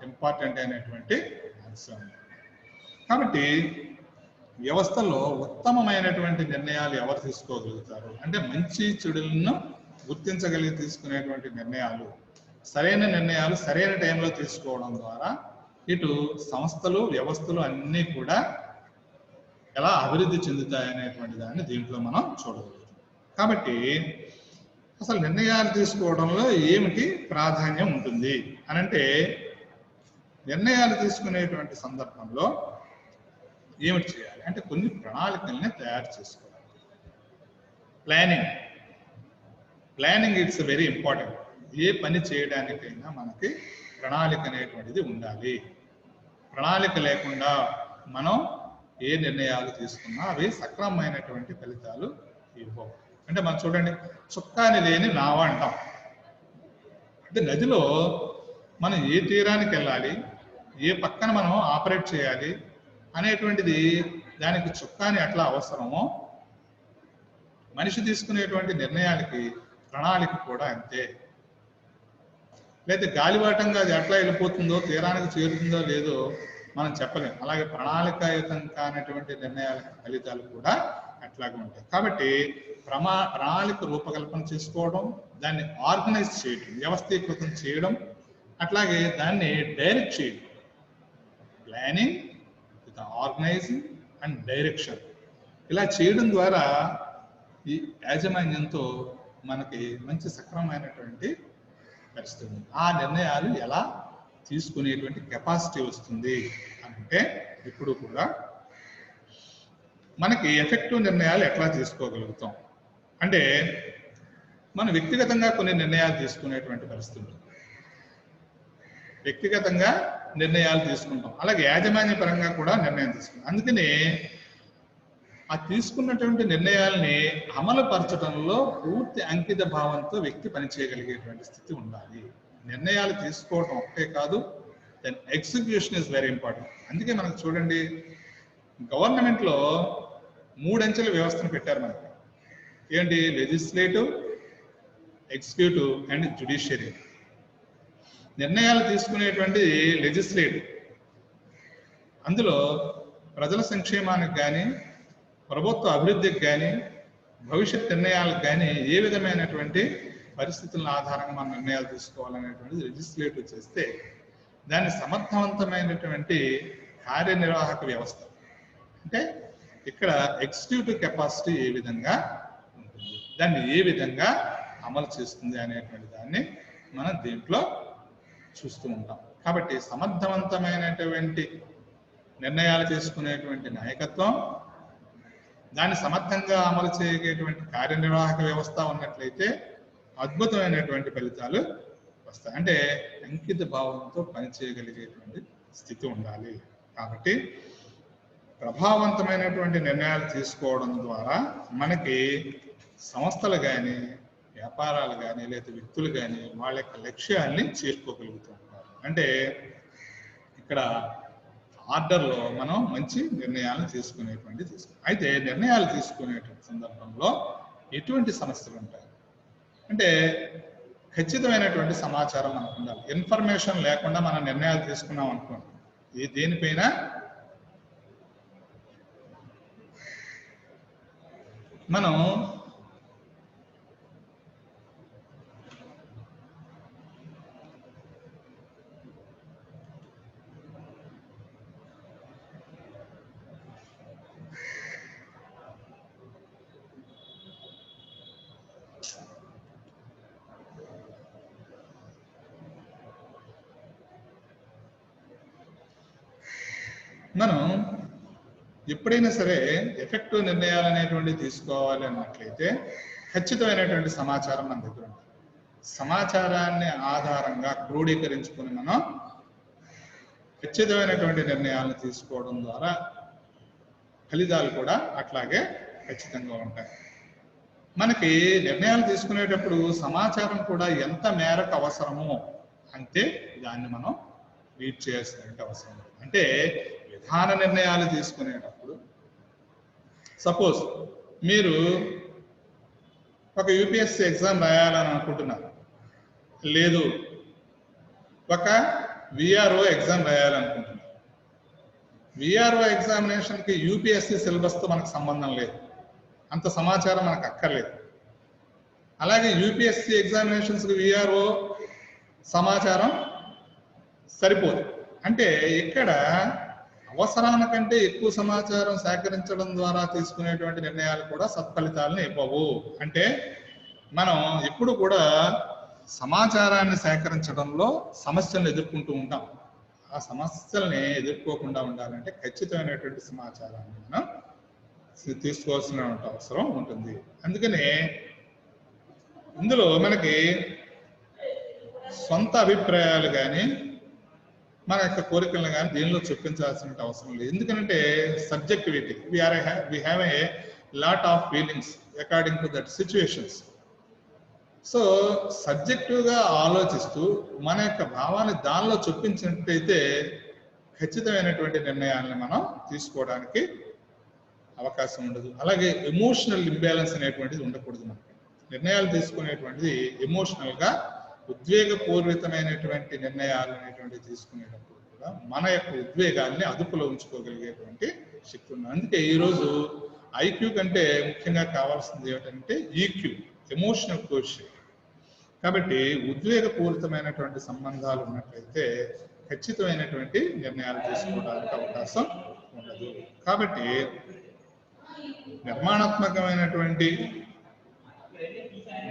ఇంపార్టెంట్ అయినటువంటి అంశం. కాబట్టి వ్యవస్థలో ఉత్తమమైనటువంటి నిర్ణయాలు ఎవరు తీసుకోగలుగుతారు అంటే మంచి చెడులను గుర్తించగలిగి తీసుకునేటువంటి నిర్ణయాలు, సరైన నిర్ణయాలు సరైన టైంలో తీసుకోవడం ద్వారా ఇటు సంస్థలు వ్యవస్థలు అన్నీ కూడా ఎలా అభివృద్ధి చెందుతాయనేటువంటి దాన్ని దీంట్లో మనం చూడగలుగుతాం. కాబట్టి అసలు నిర్ణయాలు తీసుకోవడంలో ఏమిటి ప్రాధాన్యం ఉంటుంది అనంటే నిర్ణయాలు తీసుకునేటువంటి సందర్భంలో ఏమిటి చేయాలి అంటే కొన్ని ప్రణాళికల్ని తయారు చేసుకోవాలి. Planning it's very important. ఏ పని చేయడానికైనా మనకి ప్రణాళిక అనేటువంటిది ఉండాలి. ప్రణాళిక లేకుండా మనం ఏ నిర్ణయాలు తీసుకున్నా అవి సక్రమమైనటువంటి ఫలితాలు ఇవ్వవు. అంటే మనం చూడండి, చుక్కాని లేని నావ అంటాం. అంటే నదిలో మనం ఏ తీరానికి వెళ్ళాలి, ఏ పక్కన మనం ఆపరేట్ చేయాలి, అనేటువంటిది దానికి చుక్కాని ఎట్లా అవసరమో మనిషి తీసుకునేటువంటి నిర్ణయాలకి ప్రణాళిక కూడా అంతే. లేదా గాలివాటంగా అది ఎట్లా వెళ్ళిపోతుందో, తీరానికి చేరుతుందో లేదో మనం చెప్పలేం. అలాగే ప్రణాళికాయుతం కానటువంటి నిర్ణయాల ఫలితాలు కూడా అట్లాగే ఉంటాయి. కాబట్టి ప్రణాళిక రూపకల్పన చేసుకోవడం, దాన్ని ఆర్గనైజ్ చేయడం, వ్యవస్థీకృతం చేయడం, అట్లాగే దాన్ని డైరెక్ట్ చేయడం. Planning with organizing and direction, ఇలా చేయడం ద్వారా ఈ యాజమాన్యంతో మనకి మంచి సక్రమమైనటువంటి పరిస్థితి ఉంది. ఆ నిర్ణయాలు ఎలా తీసుకునేటువంటి కెపాసిటీ వస్తుంది అంటే, ఇప్పుడు కూడా మనకి ఎఫెక్టివ్ నిర్ణయాలు ఎట్లా తీసుకోగలుగుతాం అంటే, మనం వ్యక్తిగతంగా కొన్ని నిర్ణయాలు తీసుకునేటువంటి పరిస్థితి ఉంటుంది. వ్యక్తిగతంగా నిర్ణయాలు తీసుకుంటాం, అలాగే యాజమాన్య పరంగా కూడా నిర్ణయం తీసుకుంటాం. అందుకని ఆ తీసుకున్నటువంటి నిర్ణయాల్ని అమలు పరచడంలో పూర్తి అంకిత భావంతో వ్యక్తి పనిచేయగలిగేటువంటి స్థితి ఉండాలి. నిర్ణయాలు తీసుకోవడం ఒకటే కాదు, then execution is very important. అందుకే మనకు చూడండి, గవర్నమెంట్లో 3 అంచెల వ్యవస్థను పెట్టారు మనకి. ఏంటి? Legislative, executive and judiciary. నిర్ణయాలు తీసుకునేటువంటి లెజిస్లేటివ్, అందులో ప్రజల సంక్షేమానికి కానీ, ప్రభుత్వ అభివృద్ధికి కానీ, భవిష్యత్ నిర్ణయాలకు కానీ ఏ విధమైనటువంటి పరిస్థితుల ఆధారంగా మనం నిర్ణయాలు తీసుకోవాలనేటువంటిది లెజిస్లేటివ్ చేస్తే, దాన్ని సమర్థవంతమైనటువంటి కార్యనిర్వాహక వ్యవస్థ అంటే ఇక్కడ ఎగ్జిక్యూటివ్ కెపాసిటీ ఏ విధంగా ఉంటుంది, దాన్ని ఏ విధంగా అమలు చేస్తుంది అనేటువంటి దాన్ని మనం దీంట్లో చూస్తూ ఉంటాం. కాబట్టి సమర్థవంతమైనటువంటి నిర్ణయాలు తీసుకునేటువంటి నాయకత్వం, దాన్ని సమర్థంగా అమలు చేయగలిగేటువంటి కార్యనిర్వాహక వ్యవస్థ ఉన్నట్లయితే అద్భుతమైనటువంటి ఫలితాలు వస్తాయి. అంటే అంకిత భావంతో పనిచేయగలిగేటువంటి స్థితి ఉండాలి. కాబట్టి ప్రభావవంతమైనటువంటి నిర్ణయాలు తీసుకోవడం ద్వారా మనకి సంస్థలు కానీ, వ్యాపారాలు కానీ, లేదా వ్యక్తులు కానీ వాళ్ళ యొక్క లక్ష్యాల్ని చేరుకోగలుగుతూ ఉంటారు. అంటే ఇక్కడ ఆర్డర్లో మనం మంచి నిర్ణయాలను తీసుకునేటువంటి అయితే నిర్ణయాలు తీసుకునేటువంటి సందర్భంలో ఎటువంటి సమస్యలు ఉంటాయి అంటే, ఖచ్చితమైనటువంటి సమాచారం మనకు ఉండాలి. ఇన్ఫర్మేషన్ లేకుండా మనం నిర్ణయాలు తీసుకున్నాం అనుకోండి, దేనిపైన మనం ఎప్పుడైనా సరే ఎఫెక్టివ్ నిర్ణయాలు అనేటువంటివి తీసుకోవాలి అన్నట్లయితే ఖచ్చితమైనటువంటి సమాచారం మన దగ్గర ఉంటుంది. సమాచారాన్ని ఆధారంగా క్రోడీకరించుకుని మనం ఖచ్చితమైనటువంటి నిర్ణయాలను తీసుకోవడం ద్వారా ఫలితాలు కూడా అట్లాగే ఖచ్చితంగా ఉంటాయి. మనకి నిర్ణయాలు తీసుకునేటప్పుడు సమాచారం కూడా ఎంత మేరకు అవసరమో అంతే దాన్ని మనం రీడ్ చేయాల్సిన అవసరం. అంటే విధాన నిర్ణయాలు తీసుకునేటప్పుడు సపోజ్ మీరు ఒక యూపీఎస్సీ ఎగ్జామ్ రాయాలని అనుకుంటున్నారు, లేదు ఒక విఆర్ఓ ఎగ్జామ్ రాయాలనుకుంటున్నారు. విఆర్ఓ ఎగ్జామినేషన్కి యూపీఎస్సీ సిలబస్తో మనకు సంబంధం లేదు, అంత సమాచారం మనకు అక్కర్లేదు. అలాగే యూపీఎస్సీ ఎగ్జామినేషన్స్కి విఆర్ఓ సమాచారం సరిపోదు. అంటే ఇక్కడ అవసరానికంటే ఎక్కువ సమాచారం సేకరించడం ద్వారా తీసుకునేటువంటి నిర్ణయాలు కూడా సత్ఫలితాలను ఇవ్వవు. అంటే మనం ఎప్పుడు కూడా సమాచారాన్ని సేకరించడంలో సమస్యలను ఎదుర్కొంటూ ఉంటాం. ఆ సమస్యల్ని ఎదుర్కోకుండా ఉండాలంటే ఖచ్చితమైనటువంటి సమాచారాన్ని మనం తీసుకోవాల్సిన అవసరం ఉంటుంది. అందుకనే ఇందులో మనకి సొంత అభిప్రాయాలు కానీ మన యొక్క కోరికలను కానీ దీనిలో చొప్పించాల్సిన అవసరం లేదు. ఎందుకంటే subjectivity, we have a lot of feelings according to that situations. So సబ్జెక్టివ్గా ఆలోచిస్తూ మన యొక్క భావాన్ని దానిలో చొప్పించినట్టయితే ఖచ్చితమైనటువంటి నిర్ణయాలను మనం తీసుకోవడానికి అవకాశం ఉండదు. అలాగే ఎమోషనల్ ఇంబ్యాలెన్స్ అనేటువంటిది ఉండకూడదు. మనకి నిర్ణయాలు తీసుకునేటువంటిది ఎమోషనల్గా ఉద్వేగపూరితమైనటువంటి నిర్ణయాలు అనేటువంటివి తీసుకునేటప్పుడు కూడా మన యొక్క ఉద్వేగాల్ని అదుపులో ఉంచుకోగలిగేటువంటి శక్తి ఉంది. అందుకే ఈరోజు ఐక్యూ కంటే ముఖ్యంగా కావాల్సింది ఏమిటంటే ఈక్యూ, ఎమోషనల్ కోషియెంట్. కాబట్టి ఉద్వేగపూరితమైనటువంటి సంబంధాలు ఉన్నట్లయితే ఖచ్చితమైనటువంటి నిర్ణయాలు తీసుకోవడానికి అవకాశం ఉండదు. కాబట్టి నిర్మాణాత్మకమైనటువంటి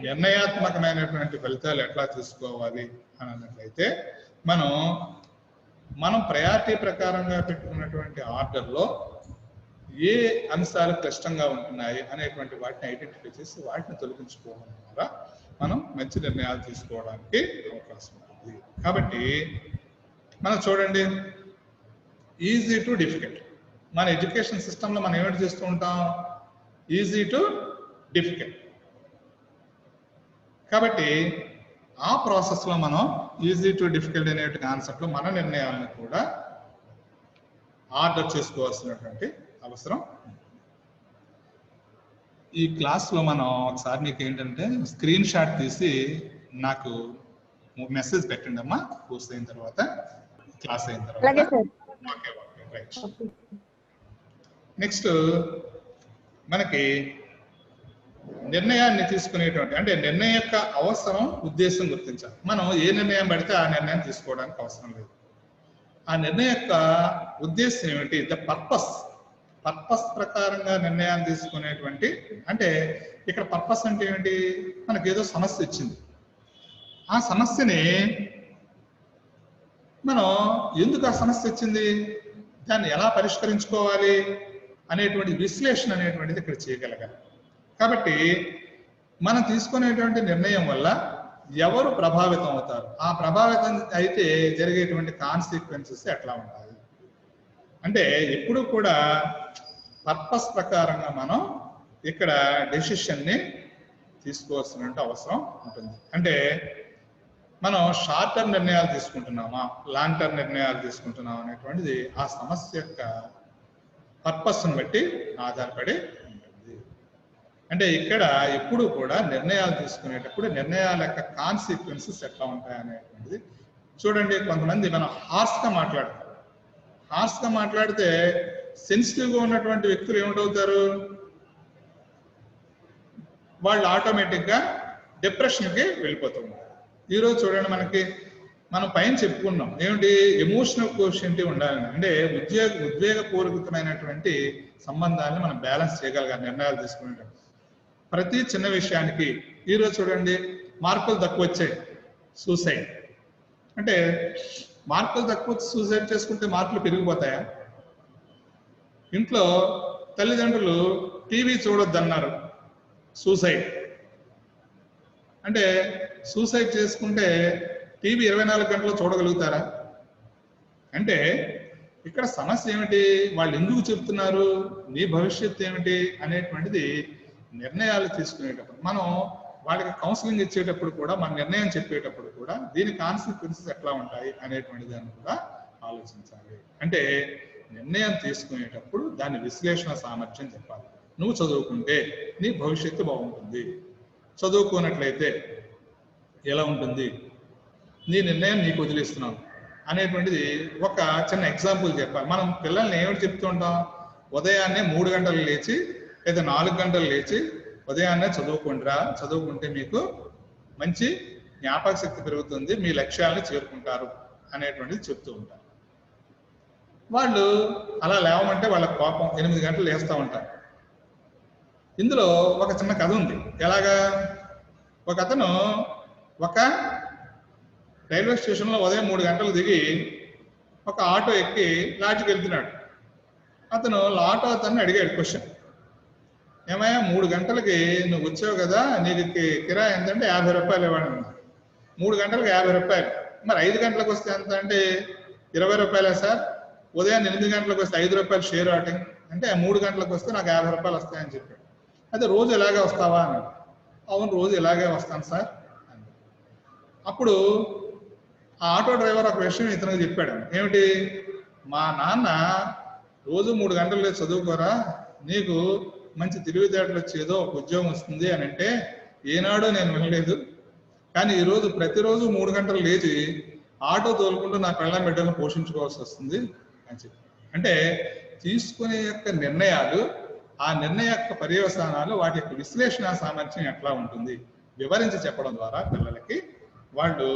నిర్ణయాత్మకమైనటువంటి ఫలితాలు ఎట్లా తీసుకోవాలి అని అన్నట్లయితే మనం ప్రయారిటీ ప్రకారంగా పెట్టుకున్నటువంటి ఆర్డర్లో ఏ అంశాలు క్లిష్టంగా ఉంటున్నాయి అనేటువంటి వాటిని ఐడెంటిఫై చేసి వాటిని తొలగించుకోవడం ద్వారా మనం మంచి నిర్ణయాలు తీసుకోవడానికి అవకాశం ఉంటుంది. కాబట్టి మనం చూడండి, ఈజీ టు డిఫికల్ట్. మన ఎడ్యుకేషన్ సిస్టంలో మనం ఏమిటి చేస్తూ ఉంటాం? Easy to difficult. కాబట్టి ఆ ప్రాసెస్లో మనం ఈజీ టు డిఫికల్ట్ అనే కాన్సెప్ట్లో మన నిర్ణయాలను కూడా ఆర్డర్ చేసుకోవాల్సినటువంటి అవసరం. ఈ క్లాస్లో మనం ఒకసారి మీకు ఏంటంటే స్క్రీన్ షాట్ తీసి నాకు మెసేజ్ పెట్టండి అమ్మా, కోర్స్ అయిన తర్వాత, క్లాస్ అయిన తర్వాత. నెక్స్ట్ మనకి నిర్ణయాన్ని తీసుకునేటువంటి అంటే నిర్ణయం యొక్క అవసరం, ఉద్దేశం గుర్తించాలి. మనం ఏ నిర్ణయం పడితే ఆ నిర్ణయం తీసుకోవడానికి అవసరం లేదు. ఆ నిర్ణయం యొక్క ఉద్దేశం ఏమిటి? ద పర్పస్ ప్రకారంగా నిర్ణయాన్ని తీసుకునేటువంటి, అంటే ఇక్కడ పర్పస్ అంటే ఏమిటి? మనకి ఏదో సమస్య వచ్చింది, ఆ సమస్యని మనం ఎందుకు ఆ సమస్య వచ్చింది, దాన్ని ఎలా పరిష్కరించుకోవాలి అనేటువంటి విశ్లేషణ అనేటువంటిది ఇక్కడ చేయగలగాలి. కాబట్టి మనం తీసుకునేటువంటి నిర్ణయం వల్ల ఎవరు ప్రభావితం అవుతారు, ఆ ప్రభావితం అయితే జరిగేటువంటి కాన్సిక్వెన్సెస్ ఎట్లా ఉంటాయి అంటే ఎప్పుడు కూడా పర్పస్ ప్రకారంగా మనం ఇక్కడ డెసిషన్ని తీసుకోవాల్సిన అవసరం ఉంటుంది. అంటే మనం షార్ట్ టర్మ్ నిర్ణయాలు తీసుకుంటున్నామా, లాంగ్ టర్మ్ నిర్ణయాలు తీసుకుంటున్నామా అనేటువంటిది ఆ సమస్య యొక్క పర్పస్ను బట్టి ఆధారపడి ఉంటుంది. అంటే ఇక్కడ ఎప్పుడు కూడా నిర్ణయాలు తీసుకునేటప్పుడు నిర్ణయాల యొక్క కాన్సిక్వెన్సెస్ ఎట్లా ఉంటాయి అనేటువంటిది చూడండి. కొంతమంది మనం హార్ష్గా మాట్లాడితే సెన్సిటివ్గా ఉన్నటువంటి వ్యక్తులు ఏమిటవుతారు? వాళ్ళు ఆటోమేటిక్గా డిప్రెషన్కి వెళ్ళిపోతున్నారు. ఈరోజు చూడండి, మనం పైన చెప్పుకున్నాం ఏమిటి? ఎమోషనల్ కోషియంట్ ఉండాలని. అంటే ఉద్వేగపూరితమైనటువంటి సంబంధాన్ని మనం బ్యాలెన్స్ చేయగలగాలి నిర్ణయాలు తీసుకునేటప్పుడు. ప్రతి చిన్న విషయానికి ఈరోజు చూడండి, మార్కులు తక్కువ వచ్చాయి, సూసైడ్. అంటే మార్కులు తక్కువ సూసైడ్ చేసుకుంటే మార్కులు పెరిగిపోతాయా? ఇంట్లో తల్లిదండ్రులు టీవీ చూడొద్దన్నారు, సూసైడ్. అంటే సూసైడ్ చేసుకుంటే టీవీ 24 గంటలు చూడగలుగుతారా? అంటే ఇక్కడ సమస్య ఏమిటి, వాళ్ళు ఎందుకు చెప్తున్నారు, నీ భవిష్యత్తు ఏమిటి అనేటువంటిది నిర్ణయాలు తీసుకునేటప్పుడు మనం వాళ్ళకి కౌన్సిలింగ్ ఇచ్చేటప్పుడు కూడా, మన నిర్ణయం చెప్పేటప్పుడు కూడా దీని కాన్సిక్వెన్సెస్ ఎట్లా ఉంటాయి అనేటువంటి దాన్ని కూడా ఆలోచించాలి. అంటే నిర్ణయం తీసుకునేటప్పుడు దాని విశ్లేషణ సామర్థ్యం చెప్పాలి. నువ్వు చదువుకుంటే నీ భవిష్యత్తు బాగుంటుంది, చదువుకోనట్లయితే ఎలా ఉంటుంది, నీ నిర్ణయం నీకు వదిలేస్తున్నావు అనేటువంటిది ఒక చిన్న ఎగ్జాంపుల్ చెప్పాలి. మనం పిల్లల్ని ఏమిటి చెప్తూ ఉంటాం? ఉదయాన్నే 3 గంటలు లేచి లేదా 4 గంటలు లేచి ఉదయాన్నే చదువుకుంటారా, చదువుకుంటే మీకు మంచి జ్ఞాపక శక్తి పెరుగుతుంది, మీ లక్ష్యాలను చేరుకుంటారు అనేటువంటిది చెప్తూ ఉంటారు. వాళ్ళు అలా లేవమంటే వాళ్ళ కోపం, 8 గంటలు లేస్తూ ఉంటారు. ఇందులో ఒక చిన్న కథ ఉంది. ఎలాగా? ఒక అతను ఒక రైల్వే స్టేషన్లో ఉదయం 3 గంటలు దిగి ఒక ఆటో ఎక్కి లాడ్జికి వెళ్తున్నాడు. అతను ఆటో అతన్ని అడిగాడు క్వశ్చన్, ఏమయ్యా 3 గంటలకి నువ్వు వచ్చావు కదా, నీకు కిరాయి ఎంతంటే 50 రూపాయలు ఇవ్వడం. 3 గంటలకు 50 రూపాయలు, మరి 5 గంటలకు వస్తే ఎంత అంటే 20 రూపాయలే సార్. ఉదయం 8 గంటలకు వస్తే 5 రూపాయలు షేర్ అవుటింగ్ అంటే 3 గంటలకు వస్తే నాకు 50 రూపాయలు వస్తాయని చెప్పాడు. అయితే రోజు ఇలాగే వస్తావా అన్నాడు. అవును, రోజు ఇలాగే వస్తాను సార్ అని. అప్పుడు ఆ ఆటో డ్రైవర్ ఒక విషయం ఇతనికి చెప్పాడు. ఏమిటి? మా నాన్న రోజు 3 గంటలు లేచి చదువుకోరా, నీకు మంచి తెలివితేటలు వచ్చి ఏదో ఒక ఉద్యోగం వస్తుంది అని అంటే ఏనాడో నేను వినలేదు. కానీ ఈరోజు ప్రతిరోజు 3 గంటలు లేచి ఆటో తోలుకుంటూ నా పెళ్ళాం బిడ్డలను పోషించుకోవాల్సి వస్తుంది అని చెప్పి. అంటే తీసుకునే యొక్క నిర్ణయాలు, ఆ నిర్ణయ యొక్క పర్యవసానాలు, వాటి యొక్క విశ్లేషణ సామర్థ్యం ఎట్లా ఉంటుంది వివరించి చెప్పడం ద్వారా పిల్లలకి వాళ్ళు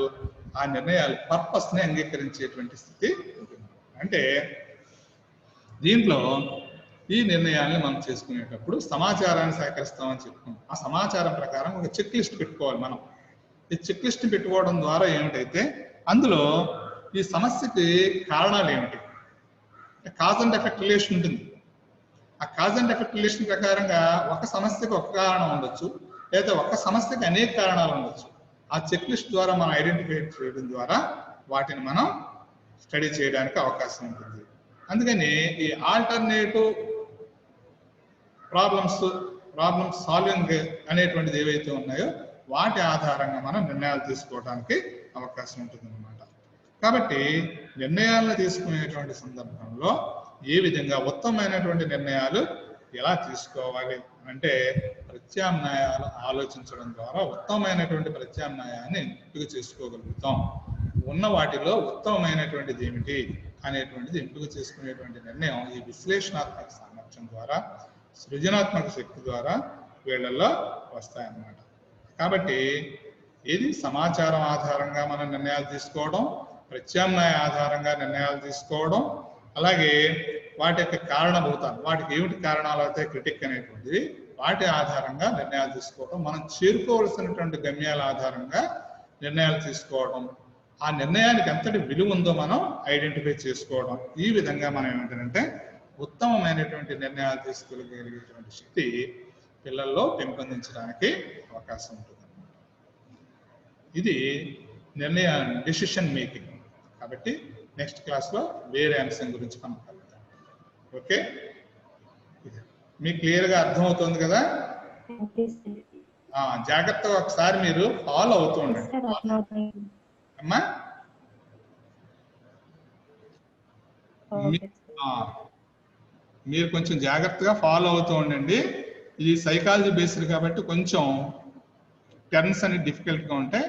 ఆ నిర్ణయాలు పర్పస్ని అంగీకరించేటువంటి స్థితి ఉంటుంది. అంటే దీంట్లో ఈ నిర్ణయాన్ని మనం చేసుకునేటప్పుడు సమాచారాన్ని సేకరిస్తామని చెప్పుకున్నాం. ఆ సమాచారం ప్రకారం ఒక చెక్ లిస్ట్ పెట్టుకోవాలి మనం. ఈ చెక్ లిస్ట్ పెట్టుకోవడం ద్వారా ఏమిటైతే అందులో ఈ సమస్యకి కారణాలు ఏమిటి, కాజ్ అండ్ ఎఫెక్ట్ రిలేషన్ ఉంటుంది. ఆ కాజ్ అండ్ ఎఫెక్ట్ రిలేషన్ ప్రకారంగా ఒక సమస్యకు ఒక కారణం ఉండొచ్చు, లేదా ఒక సమస్యకి అనేక కారణాలు ఉండొచ్చు. ఆ చెక్ లిస్ట్ ద్వారా మనం ఐడెంటిఫై చేయడం ద్వారా వాటిని మనం స్టడీ చేయడానికి అవకాశం ఉంటుంది. అందుకని ఈ ఆల్టర్నేటివ్ ప్రాబ్లమ్ సాల్వింగ్ అనేటువంటిది ఏవైతే ఉన్నాయో వాటి ఆధారంగా మనం నిర్ణయాలు తీసుకోవడానికి అవకాశం ఉంటుంది అన్నమాట. కాబట్టి నిర్ణయాలను తీసుకునేటువంటి సందర్భంలో ఏ విధంగా ఉత్తమమైనటువంటి నిర్ణయాలు ఎలా తీసుకోవాలి అంటే ప్రత్యామ్నాయాలు ఆలోచించడం ద్వారా ఉత్తమమైనటువంటి ప్రత్యామ్నాయాన్ని ఎంపిక చేసుకోగలుగుతాం. ఉన్న వాటిలో ఉత్తమమైనటువంటిది ఏమిటి అనేటువంటిది ఎంపిక చేసుకునేటువంటి నిర్ణయం ఈ విశ్లేషణాత్మక సామర్థ్యం ద్వారా, సృజనాత్మక శక్తి ద్వారా వీళ్ళల్లో వస్తాయన్నమాట. కాబట్టి ఇది సమాచారం ఆధారంగా మనం నిర్ణయాలు తీసుకోవడం, ప్రత్యామ్నాయ ఆధారంగా నిర్ణయాలు తీసుకోవడం, అలాగే వాటి యొక్క కారణభూతాలు, వాటికి ఏమిటి కారణాలు అయితే క్రిటిక్ అనేటువంటివి, వాటి ఆధారంగా నిర్ణయాలు తీసుకోవడం, మనం చేరుకోవలసినటువంటి గమ్యాల ఆధారంగా నిర్ణయాలు తీసుకోవడం, ఆ నిర్ణయానికి ఎంతటి విలువ ఉందో మనం ఐడెంటిఫై చేసుకోవడం. ఈ విధంగా మనం ఏమిటంటే ఉత్తమమైనటువంటి నిర్ణయాలు తీసుకోగలిగేటువంటి శక్తి పిల్లల్లో పెంపొందించడానికి అవకాశం ఉంటుంది. ఇది డెసిషన్ మేకింగ్. కాబట్టి నెక్స్ట్ క్లాస్లో వేరే అంశం గురించి మనం కలుద్దాం. ఓకే, మీకు క్లియర్గా అర్థమవుతుంది కదా? జాగ్రత్తగా ఒకసారి మీరు ఫాలో అవుతూ ఉండండి అమ్మా. మీరు కొంచెం జాగ్రత్తగా ఫాలో అవుతూ ఉండండి. ఇది సైకాలజీ బేస్డ్ కాబట్టి కొంచెం టర్మ్స్ అని డిఫికల్ట్గా ఉంటే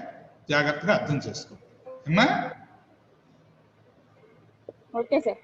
జాగ్రత్తగా అర్థం చేసుకోండి అమ్మా. Okay sir.